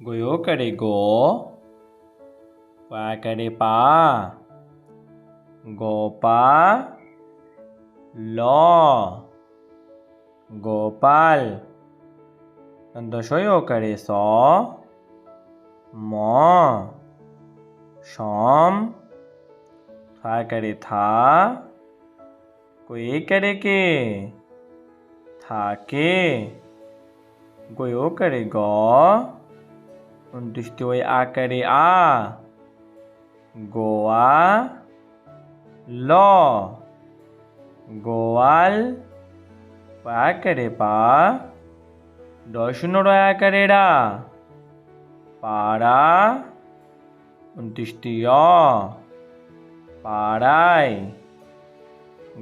ગયો કરે ગો, પા કરે પા, ગોપા લો, ગોપાલ. દશયો કરે સો, મો, સોમ. થા કરે થા, કોઈ કરે કે, થાકે. ગયો કરે ગો, દુષ્ટિ આ કરે આ, ગોવા લો, ગોવાલ. પા કરે પા, દોષનો આ કરેડા, પાડા. દુષ્ટિયો પાડાય,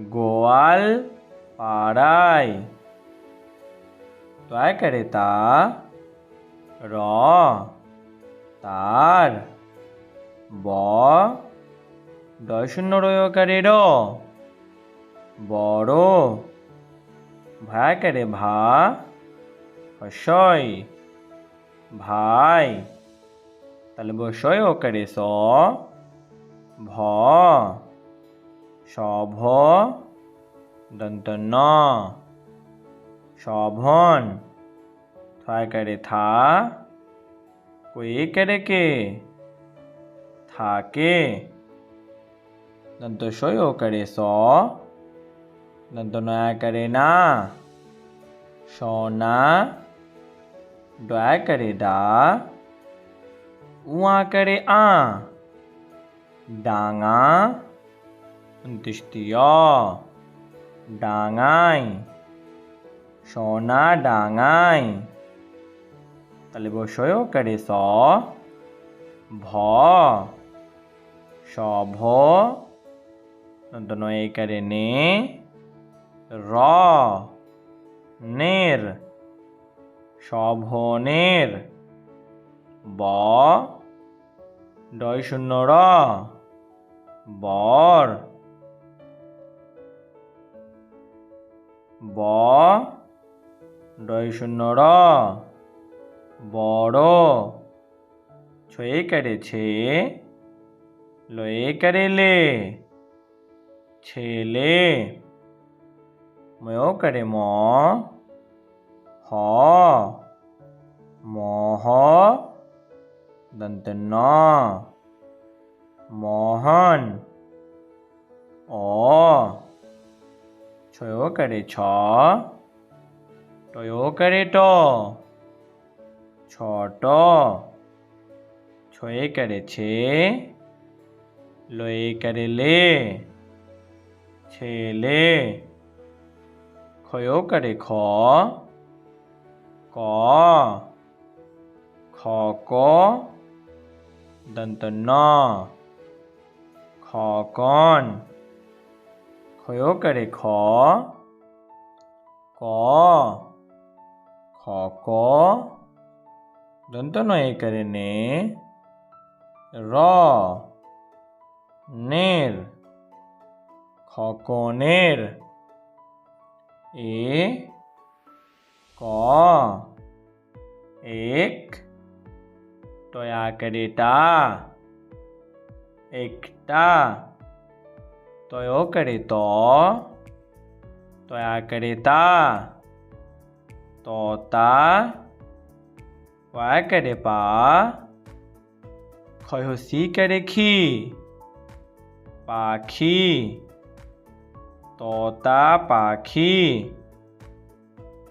ગોવાલ પાડાય. તો આ કરે તા, રો તાર. બ દશનો રોયો કરે રો, બડો. ભા કરે ભા, હસોય ભાઈ. তাহলে বসয়ও করে স, ভ, সভ, দন্ত ন, শোভন. থা করে থা, কই করে কে, থাকে. দন্ত সয়ও করে স, দন্ত নয়া করে না, সোনা. ডয়া করে ডা, उआ करे आ, डांगा. दृष्टियो डांगाई, सोना डांगाई. ताले बसयो करे सो, भ, शोभ. दोनों एक करे ने, र, नेर, शोभनेर. ब ডয় শূন্য র, বর. ব ডয় শূন্য র, বড়. ছয়ে করেছে, লয়ে করেলে, ছেলে. ময়ও করে ম, হ, মহ. দন্ত ন, মোহন. অ ছয় করে ছ, টয় করে ট, ছোট. ছয়ে করেছে, লয়ে করে লে, ছেলে. খয় করে খ, ক, খ, দন্ত ন, খকন. খয় করে খ, ক, খক. দন্ত নয় করে নে, র, নের, খকনের. এ, ক, এক. টয়া করে টা, একটা. তয় করে ত, তয়া করে তা, তোতা. পয়া করে পা, ক্ষয়সি করে খি, পাখি. তোতা পাখি.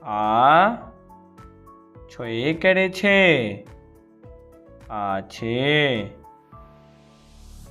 আ ছয়ে করেছে, আছে.